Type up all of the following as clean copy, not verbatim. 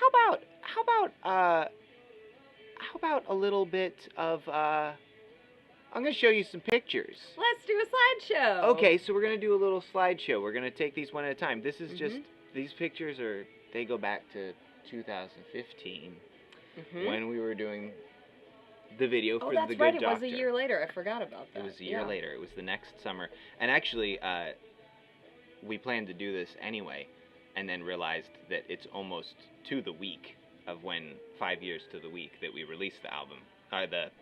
how about a little bit of I'm gonna show you some pictures. Let's do a slideshow. Okay, so we're gonna do a little slideshow. We're gonna take these one at a time. This is just these pictures they go back to 2015 when we were doing the video for The Good Doctor. Oh, that's right. It was a year later. I forgot about that. It was a year later. It was the next summer. And actually, we planned to do this anyway, and then realized that it's almost to the week of when 5 years to the week that we released the album, the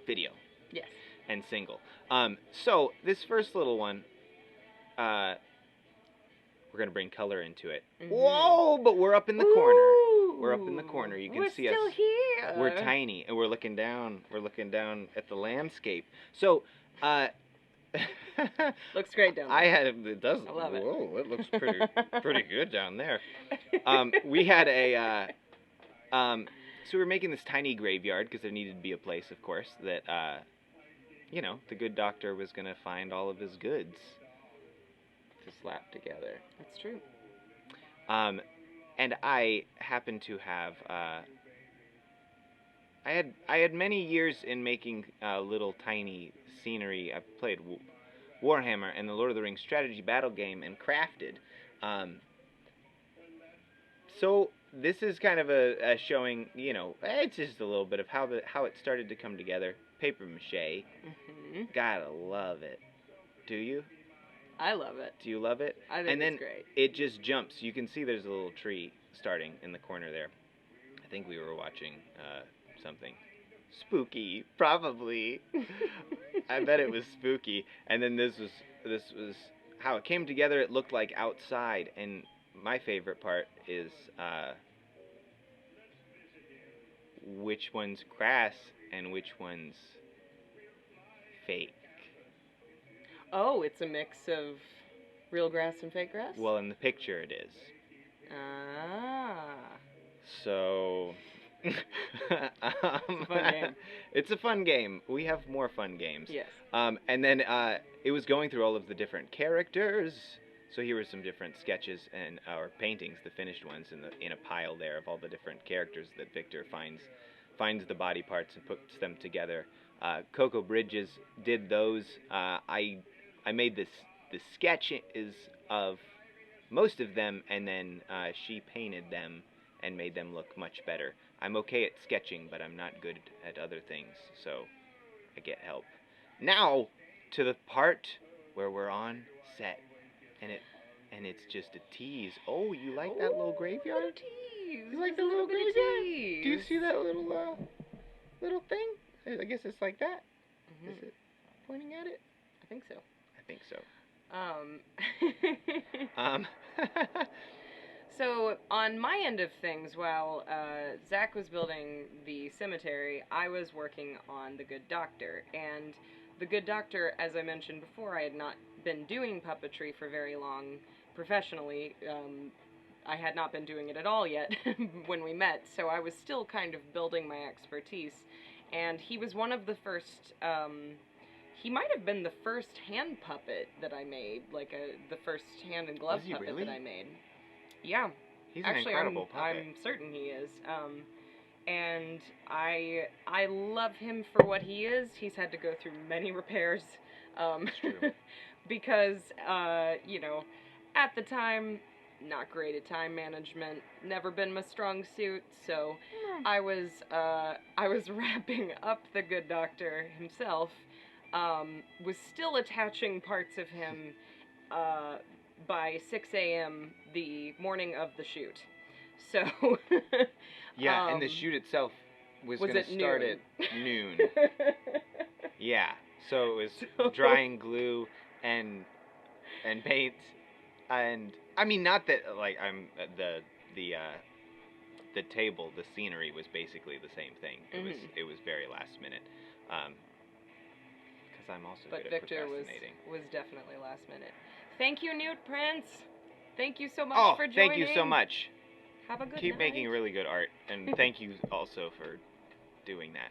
video. Yes. And single. So this first little one, we're gonna bring color into it. Whoa! But we're up in the corner. We're up in the corner. You can see us. We're still here. We're tiny, and we're looking down. We're looking down at the landscape. So, looks great down there. It does. I love it. Whoa, it looks pretty good down there. We had a. So we were making this tiny graveyard because there needed to be a place, of course, that the Good Doctor was gonna find all of his goods to slap together. That's true. And I happen to have I had many years in making little tiny scenery. I played Warhammer and the Lord of the Rings strategy battle game and crafted. So this is kind of a showing, it's just a little bit of how it started to come together. Paper mache. Gotta love it. Do you? I love it. Do you love it? I think it's great. It just jumps. You can see there's a little tree starting in the corner there. I think we were watching something spooky, probably. I bet it was spooky. And then this was how it came together. It looked like outside. And my favorite part is which one's grass and which one's fake. Oh, it's a mix of real grass and fake grass? Well, in the picture it is. Ah. So... It's a fun game. It's a fun game. We have more fun games. Yes. And then it was going through all of the different characters. So here were some different sketches or paintings, the finished ones, in a pile there of all the different characters that Victor finds the body parts and puts them together. Coco Bridges did those. I made the sketch of most of them, and then she painted them and made them look much better. I'm okay at sketching, but I'm not good at other things, so I get help. Now to the part where we're on set, and it's just a tease. Oh, you like that little graveyard? Little tease. You like the little graveyard? Do you see that little thing? I guess it's like that. Is it pointing at it? I think so. I think so. So, on my end of things, while Zach was building the cemetery, I was working on The Good Doctor. And The Good Doctor, as I mentioned before, I had not been doing puppetry for very long professionally. I had not been doing it at all yet when we met, so I was still kind of building my expertise. And he was one of the first... he might have been the first hand puppet that I made, like the first hand and glove puppet that I made. Yeah. He's actually, an incredible puppet. I'm certain he is. And I love him for what he is. He's had to go through many repairs. That's true. Because, at the time, not great at time management, never been my strong suit, so I was wrapping up The Good Doctor himself, was still attaching parts of him by 6 a.m. the morning of the shoot. So... yeah, and the shoot itself was going to start at noon. Yeah, so it was drying glue and paint, and I mean, not that like I'm the table, the scenery was basically the same thing. It was very last minute, because I'm also good at procrastinating. Victor was definitely last minute. Thank you, Newt Prince. Thank you so much for joining. Thank you so much. Have a good Keep night. making really good art, and thank you also for doing that,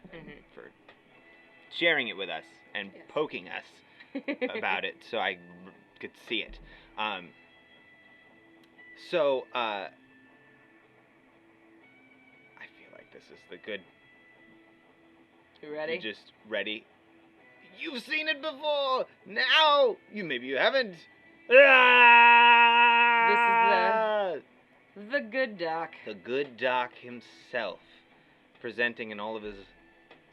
for sharing it with us and poking us about it so I could see it. This is the good. You ready? You just ready? You've seen it before. Now maybe you haven't. Ah! The good doc. The good doc himself, presenting in all of his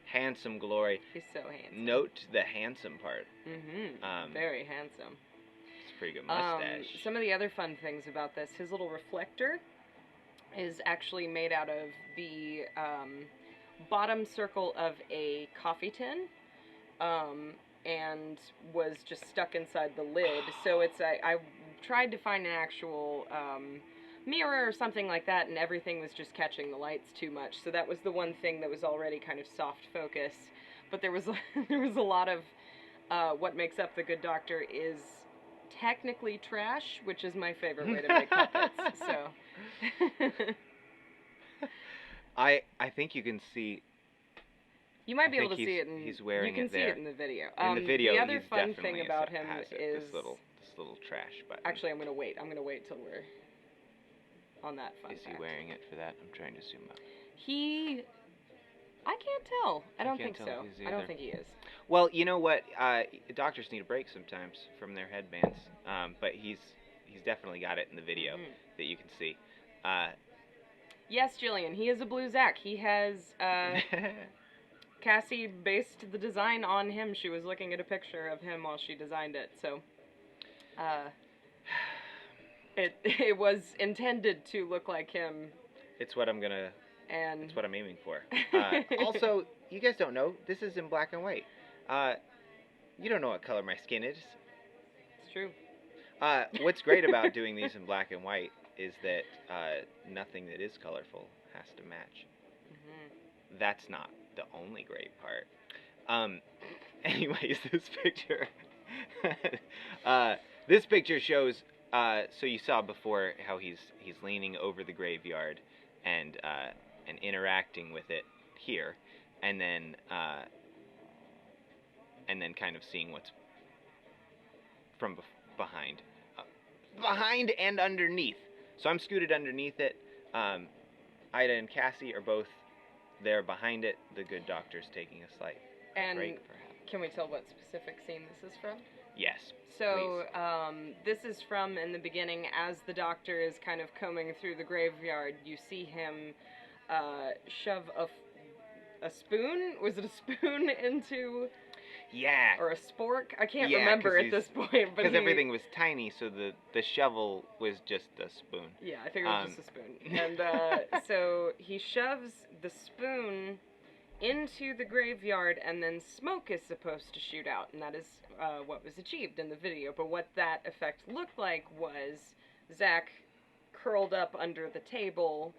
handsome glory. He's so handsome. Note the handsome part. Mm-hmm. Very handsome. It's a pretty good mustache. Some of the other fun things about this, his little reflector is actually made out of the bottom circle of a coffee tin, and was just stuck inside the lid. So it's I tried to find an actual mirror or something like that, and everything was just catching the lights too much. So that was the one thing that was already kind of soft focus. But there was there was a lot of what makes up the Good Doctor is technically trash, which is my favorite way to make puppets. So I think you can see. You might be able to see it in. He's wearing you can it there. see it in the video. In the video, the other he's fun definitely thing about him has it, is this little trash button. Actually, I'm gonna wait. I'm gonna wait till we're on that fun Is he fact. wearing it for that? I'm trying to zoom up. I can't tell. I don't think tell so. if he's I don't either. think he is. Well, you know what? Doctors need a break sometimes from their headbands. But he's definitely got it in the video that you can see. Yes, Jillian, he is a blue Zach. He has Cassie based the design on him. She was looking at a picture of him while she designed it, so it was intended to look like him. It's what I'm gonna. And it's what I'm aiming for. Also, you guys don't know, this is in black and white. You don't know what color my skin is. It's true. What's great about doing these in black and white is that nothing that is colorful has to match. Mm-hmm. That's not the only great part. Anyways, this picture shows. So you saw before how he's leaning over the graveyard and interacting with it here, and then kind of seeing what's from behind and underneath. So I'm scooted underneath it. Ida and Cassie are both there behind it. The Good Doctor's taking a slight break, perhaps. Can we tell what specific scene this is from? Yes. So this is from in the beginning, as the Doctor is kind of combing through the graveyard. You see him shove a spoon. Was it a spoon into? Yeah. Or a spork? I can't remember at this point. Because everything was tiny, so the shovel was just a spoon. Yeah, I think it was just a spoon. And so he shoves the spoon into the graveyard, and then smoke is supposed to shoot out, and that is what was achieved in the video. But what that effect looked like was Zach curled up under the table.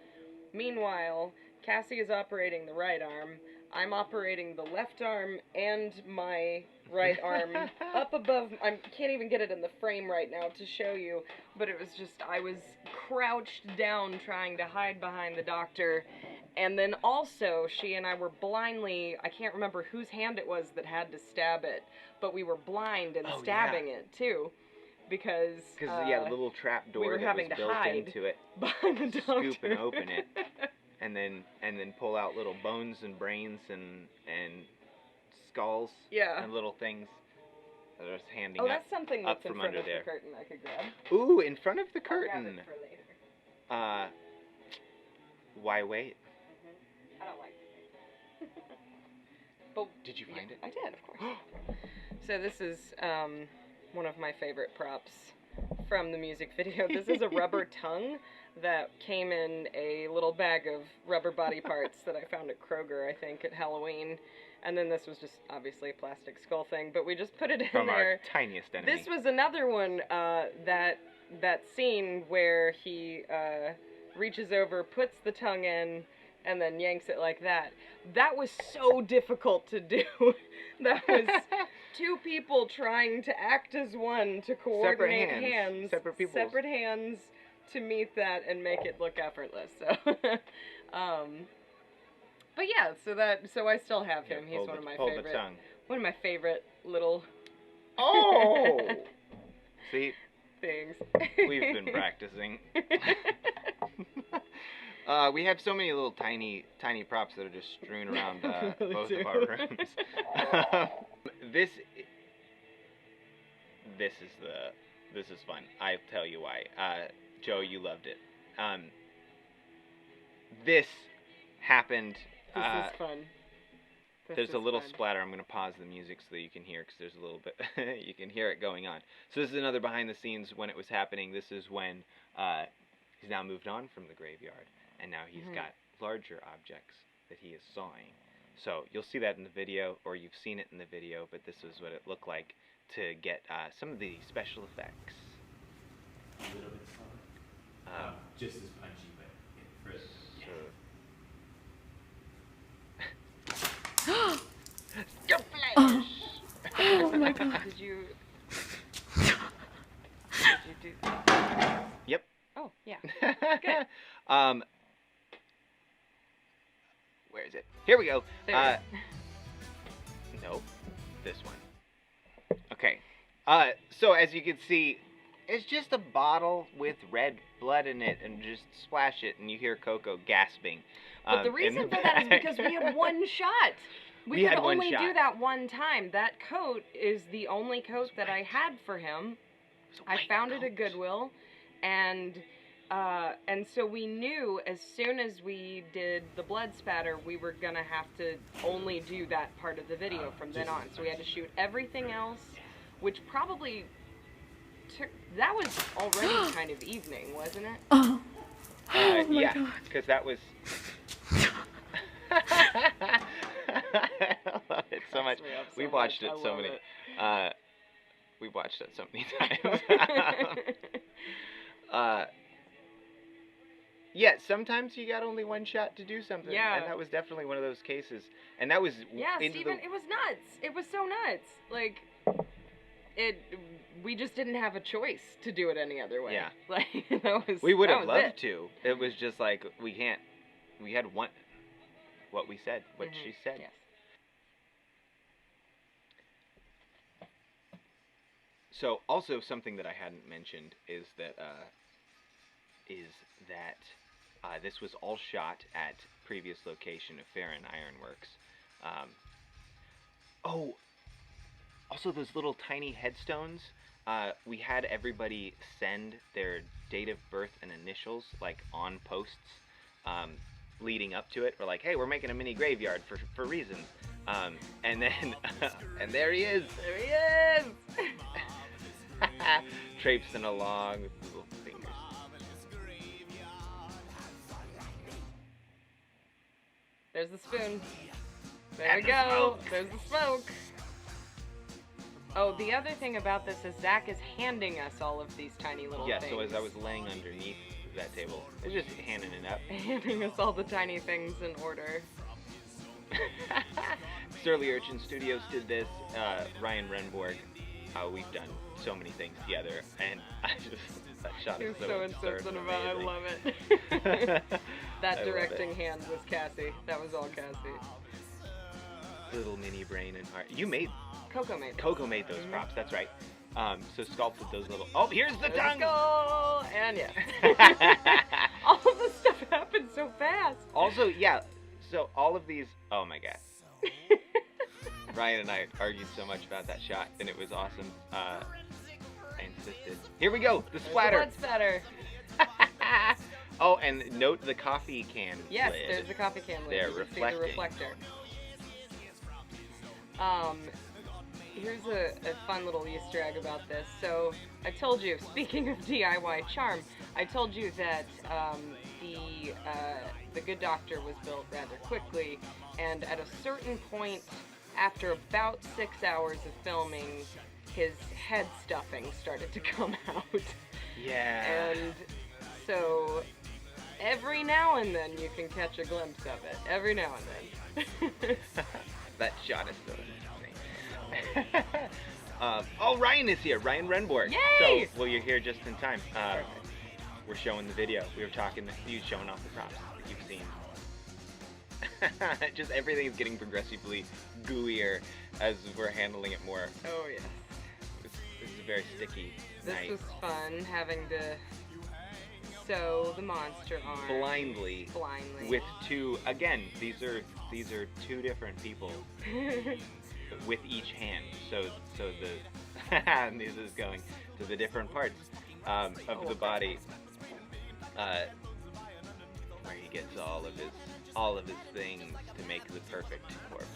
Meanwhile, Cassie is operating the right arm. I'm operating the left arm and my right arm up above. I can't even get it in the frame right now to show you, but it was just, I was crouched down trying to hide behind the Doctor. And then also, she and I were blindly, I can't remember whose hand it was that had to stab it, but we were blind and stabbing it too. Because the little trap door we were that having was to built hide into it. Behind the Doctor. Scoop and open it. And then pull out little bones and brains and skulls and little things that are just handing that's something that's in front of the curtain I could grab. Ooh, in front of the curtain. I'll grab it for later. Why wait? I don't like it. But did you find it? I did, of course. So this is one of my favorite props from the music video. This is a rubber tongue that came in a little bag of rubber body parts that I found at Kroger, I think, at Halloween. And then this was just obviously a plastic skull thing, but we just put it in from there. Our tiniest enemy. This was another one, that scene where he reaches over, puts the tongue in, and then yanks it like that. That was so difficult to do. That was two people trying to act as one to coordinate hands. Separate hands to meet that and make it look effortless. So, but yeah, so I still have him. He's one of my favorite. One of my favorite little. Oh. See. Things. We've been practicing. We have so many little tiny props that are just strewn around Really both do. of our rooms. this is fun. I'll tell you why. Joe, you loved it. This happened. This is fun. There's a little splatter. I'm going to pause the music so that you can hear, because there's a little bit, you can hear it going on. So this is another behind the scenes when it was happening. This is when he's now moved on from the graveyard, and now he's got larger objects that he is sawing. So you'll see that in the video, or you've seen it in the video, but this is what it looked like to get some of the special effects. A little bit slower. Just as punchy, but further. Oh my god. Did you do Yep. Oh, yeah. Good. Where is it? Here we go. There Nope. This one. Okay. So as you can see, it's just a bottle with red blood in it, and just splash it, and you hear Coco gasping. But the reason for that is because we had one shot. We could had one only shot. do that one time. That coat is the only coat that I had for him. I found it at Goodwill, and so we knew as soon as we did the blood spatter, we were gonna have to only do that part of the video from then on. So we had to shoot everything else, which probably took. That was already kind of evening, wasn't it? Oh. Oh my yeah, God. because that was. I love it so much. We watched it so many. We watched it so many times. Yeah, sometimes you got only one shot to do something. Yeah. And that was definitely one of those cases. And that was Yeah, into Steven, it was nuts. It was so nuts. Like, we just didn't have a choice to do it any other way. Yeah. Like, that was. We would that have was loved to. It was just like, we can't. We had one. What we said. What she said. Yes. So, also something that I hadn't mentioned is that this was all shot at previous location of Farron Ironworks. Oh, also those little tiny headstones. We had everybody send their date of birth and initials, like, on posts, leading up to it. We're like, hey, we're making a mini graveyard for reasons. And then, and there he is. There he is. Traipsing along with little fingers. There's the spoon. There And we the go. smoke. There's the smoke. Oh, the other thing about this is Zach is handing us all of these tiny little Yeah, things. so as I was laying underneath that table, I was just handing it up. handing us all the tiny things in order. Surly Urchin Studios did this. Ryan Renborg. We've done so many things together, and that shot You're is so absurd insistent and about it. I amazing. love it. That I love directing it. hand was Cassie. That was all Cassie. Little mini brain and heart. You made Coco made this. Coco made those props. That's right. So sculpted those little. Oh, here's the There's tongue. the skull, and yeah. All of this stuff happened so fast. Also, yeah. So all of these. Oh my god. Ryan and I argued so much about that shot, and it was awesome. I insisted. Here we go. The splatter. There's the blood spatter. Oh, and note the coffee can Yes, lid. there's the coffee can lid. They're You can see the reflecting. reflector. Here's a fun little Easter egg about this. So I told you, speaking of DIY charm, I told you that the Good Doctor was built rather quickly, and at a certain point, after about 6 hours of filming, his head stuffing started to come out. Yeah. And so every now and then you can catch a glimpse of it. Every now and then. That shot is so funny. Oh, Ryan is here. Ryan Renborg. Yay! So, well, you're here just in time. We're showing the video. We were talking to you, showing off the props that you've seen. Just everything is getting progressively gooier as we're handling it more. Oh, yeah. This is a very sticky This night. was fun, having to sew the monster arm blindly blindly. with two. Again, these are two different people with each hand. So the and this is going to the different parts of the body, where he gets all of his things to make the perfect corpse.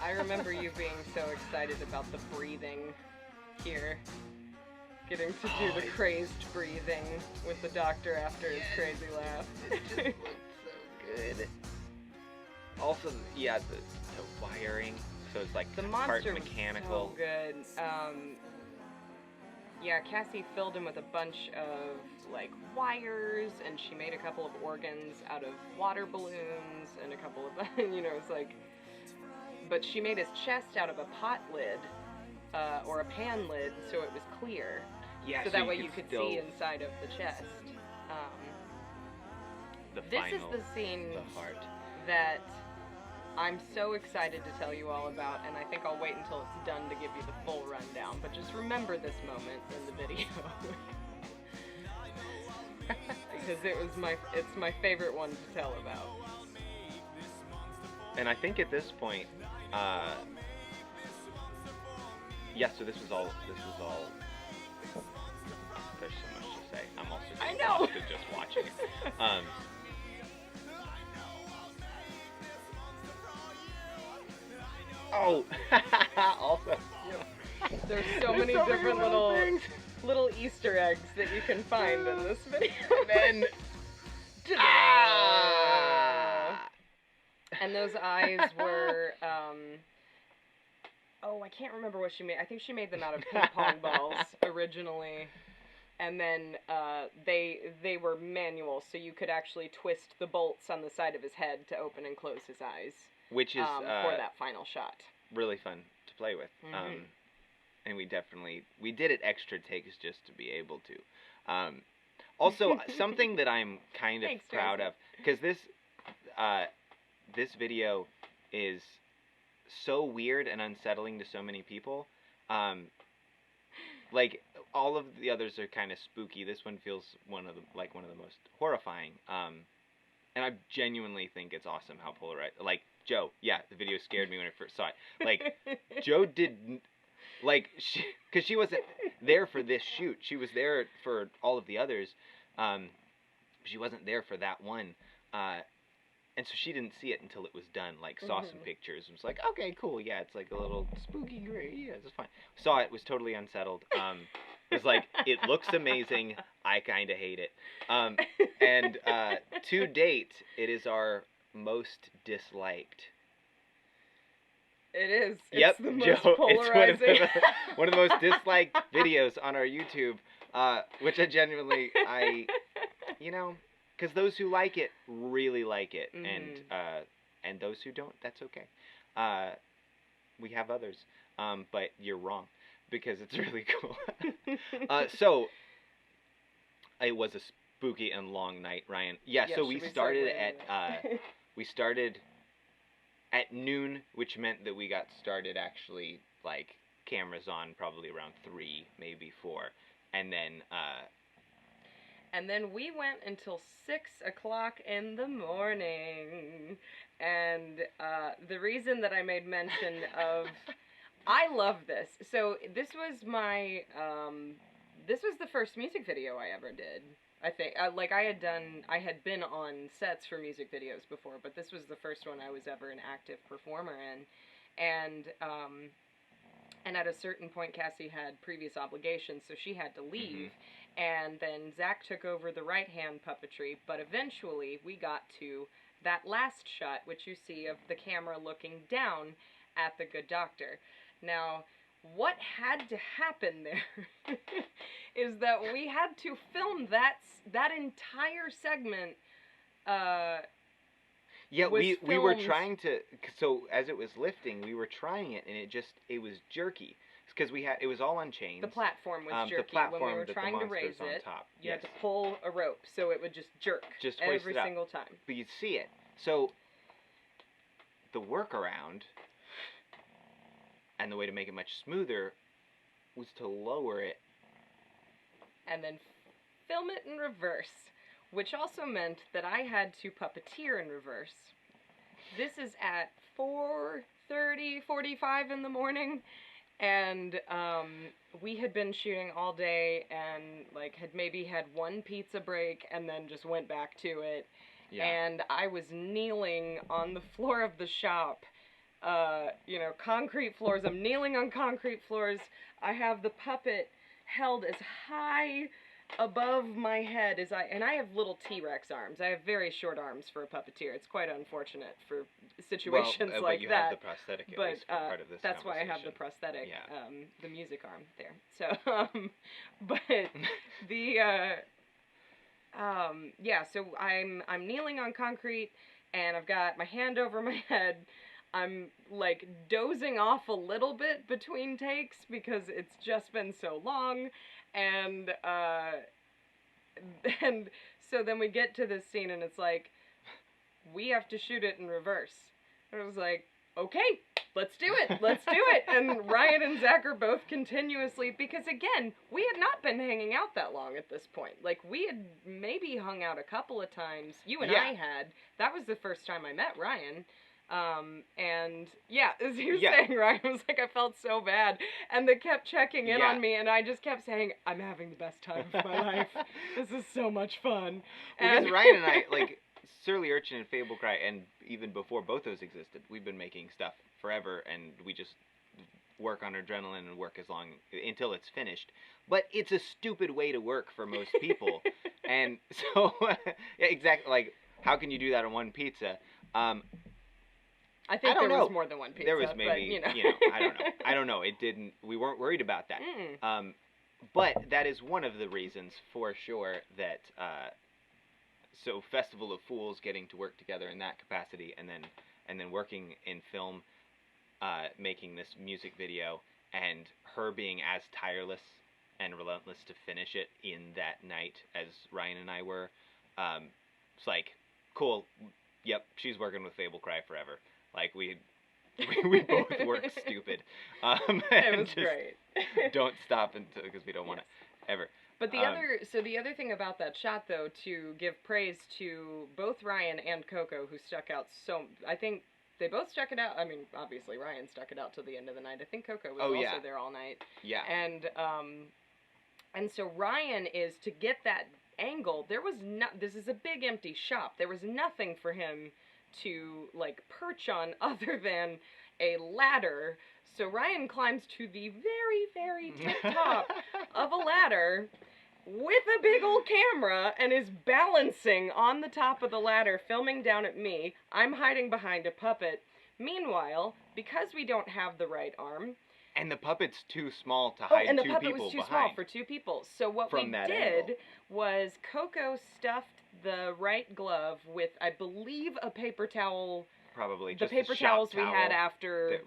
I remember you being so excited about the breathing here. Getting to do the crazed breathing with the doctor after his crazy laugh. It just looks so good. Also, yeah, the wiring. So it's like The part monster mechanical. was so good. Yeah, Cassie filled him with a bunch of like wires, and she made a couple of organs out of water balloons, and a couple of it's like. But she made his chest out of a pot lid, or a pan lid, so it was clear. Yeah, so that way you could still see inside of the chest. The This final, is the scene the heart. that I'm so excited to tell you all about, and I think I'll wait until it's done to give you the full rundown. But just remember this moment in the video. Because it's my favorite one to tell about. And I think at this point, yeah. So this was all. There's so much to say. I'm also I know. just watching it. Oh, also. There's so many so different little things. little Easter eggs that you can find in this video. And then, And those eyes were, I can't remember what she made. I think she made them out of ping pong balls originally. And then they were manual, so you could actually twist the bolts on the side of his head to open and close his eyes. which is for that final shot. really fun to play with. Mhm. And we did it extra takes just to be able to. Also, something that I'm kind of Thanks, proud Tracy. of, because this video is so weird and unsettling to so many people. Like all of the others are kind of spooky. This one feels one of the most horrifying. And I genuinely think it's awesome how polarized. Like Joe, yeah, the video scared me when I first saw it. Like Joe didn't. Like, because she wasn't there for this shoot. She was there for all of the others. She wasn't there for that one. And so she didn't see it until it was done. Like, saw some pictures. And was like, okay, cool. Yeah, it's like a little spooky gray. Yeah, it's fine. Saw it. Was totally unsettled. It was like, it looks amazing. I kind of hate it. And to date, it is our most disliked. It is. Yep, It's the most Joe. polarizing. It's one of the most disliked videos on our YouTube, which I genuinely, because those who like it really like it, and those who don't, that's okay. We have others, but you're wrong because it's really cool. So it was a spooky and long night, Ryan. Yeah. Yeah, So we should we started segue at at noon, which meant that we got started actually, like, cameras on probably around 3, maybe 4. And then, And then we went until 6 o'clock in the morning. And the reason that I made mention of... I love this. So this was my... this was the first music video I ever did. I think, I had been on sets for music videos before, but this was the first one I was ever an active performer in, and at a certain point, Cassie had previous obligations, so she had to leave, and then Zach took over the right-hand puppetry, but eventually we got to that last shot, which you see of the camera looking down at the good doctor. Now, what had to happen there is that we had to film that entire segment. yeah, was we were filmed- trying to. So as it was lifting, we were trying it, and it was jerky because it was all on chains. The platform was the jerky platform when we were that trying the to monster's raise on it. top. You Yes. had to pull a rope, so it would just jerk Just hoist every it up. single time. But you'd see it. So the workaround, and the way to make it much smoother, was to lower it. And then film it in reverse, which also meant that I had to puppeteer in reverse. This is at 4:30, 45 in the morning, and we had been shooting all day and like had maybe had one pizza break and then just went back to it. Yeah. And I was kneeling on the floor of the shop, concrete floors. I'm kneeling on concrete floors. I have the puppet held as high above my head as and I have little T-Rex arms. I have very short arms for a puppeteer. It's quite unfortunate for situations but like you that. have the prosthetic at least for part of this that's why I have the prosthetic, Yeah. the music arm there. So, but the so I'm kneeling on concrete and I've got my hand over my head. I'm like dozing off a little bit between takes because it's just been so long, and so then we get to this scene and it's like, we have to shoot it in reverse. And I was like, okay, let's do it. And Ryan and Zach are both continuously, because again, we had not been hanging out that long at this point. Like, we had maybe hung out a couple of times. You and I had. That was the first time I met Ryan. And yeah, as he was saying, Ryan was like, I felt so bad. And they kept checking in on me, and I just kept saying, I'm having the best time of my life. This is so much fun. Because Ryan and I, like, Surly Urchin and Fable Cry, and even before both those existed, we've been making stuff forever, and we just work on adrenaline and work as long until it's finished. But it's a stupid way to work for most people. And so, yeah, exactly, like, how can you do that on one pizza? I think there was more than one pizza. There was maybe, but, I don't know. It didn't, we weren't worried about that. But that is one of the reasons, for sure, that, so Festival of Fools getting to work together in that capacity, and then working in film, making this music video, and her being as tireless and relentless to finish it in that night as Ryan and I were, it's like, cool, yep, she's working with Fable Cry forever. Like, we both work stupid. It was great. Don't stop until, because we don't want to ever. But the other thing about that shot, though, to give praise to both Ryan and Coco, who stuck out I think they both stuck it out. I mean, obviously Ryan stuck it out till the end of the night. I think Coco was also there all night. Yeah. And so Ryan is, to get that angle, this is a big empty shop. There was nothing for him to, like, perch on other than a ladder. So Ryan climbs to the very, very tip top of a ladder with a big old camera and is balancing on the top of the ladder, filming down at me. I'm hiding behind a puppet. Meanwhile, because we don't have the right arm... And the puppet's too small to hide two people behind. And the puppet was too small for two people. So what we did was Coco stuffed the right glove with, I believe, a paper towel... Probably the just paper towels we had after,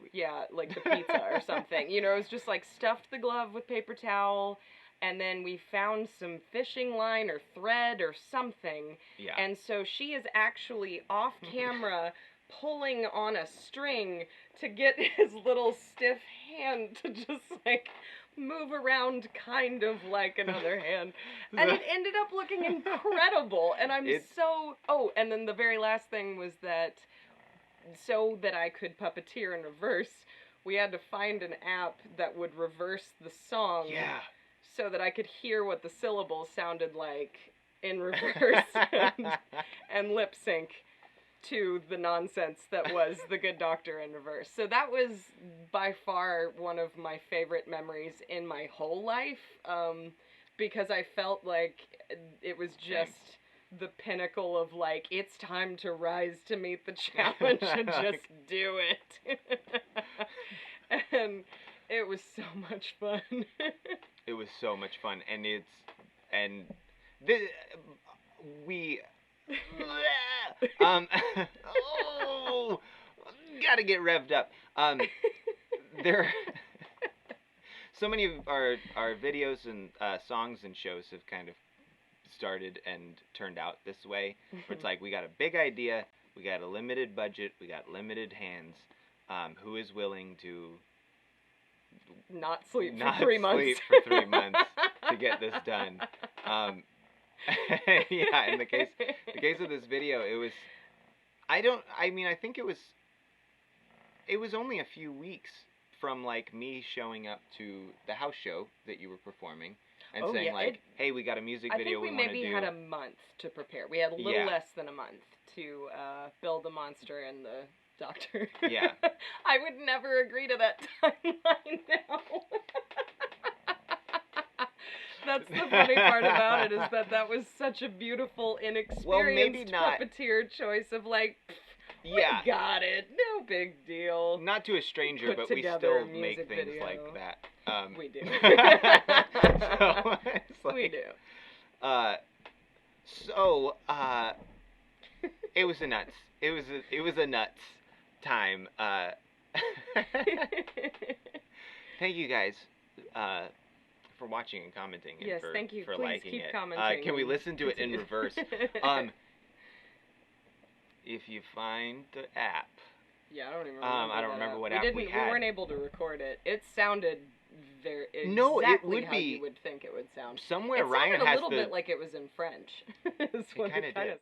like the pizza or something. You know, it was just like stuffed the glove with paper towel, and then we found some fishing line or thread or something. Yeah. And so she is actually off camera pulling on a string to get his little stiff hand to just like move around kind of like another hand. And it ended up looking incredible. And and then the very last thing was that so that I could puppeteer in reverse, we had to find an app that would reverse the song so that I could hear what the syllables sounded like in reverse and lip sync to the nonsense that was The Good Doctor in reverse. So that was by far one of my favorite memories in my whole life, because I felt like it was just the pinnacle of, like, it's time to rise to meet the challenge and just do it. And it was so much fun. It was so much fun, and gotta get revved up. There, so many of our videos and songs and shows have kind of started and turned out this way, where it's like, we got a big idea, We got a limited budget. We got limited hands. Who is willing to not sleep not for 3 months? sleep for 3 months to get this done? Yeah, in the case of this video, it was. I think it was only a few weeks from like me showing up to the house show that you were performing and saying yeah, like, hey, we got a music I video think we want to maybe do. had a month to prepare. We had a little Yeah. less than a month to build the monster and the doctor. Yeah. I would never agree to that timeline now. That's the funny part about it, is that was such a beautiful, inexperienced puppeteer choice of like, Yeah. we got it, no big deal. Not to a stranger, Put but we together a still make music things video. like that. We do. So, it's like, We do. It was a nuts. It was a nuts time. Thank you guys for watching and commenting and Yes, for, thank you. for Please liking keep it. commenting Can we and listen to it in continue. reverse? If you find the app. Yeah, I don't even remember. I don't remember what app we had. We weren't able to record it. It sounded very No, it exactly would how be you would think it would sound. Somewhere It Ryan sounded has a little the bit like it was in French. Is what kinda kinda did.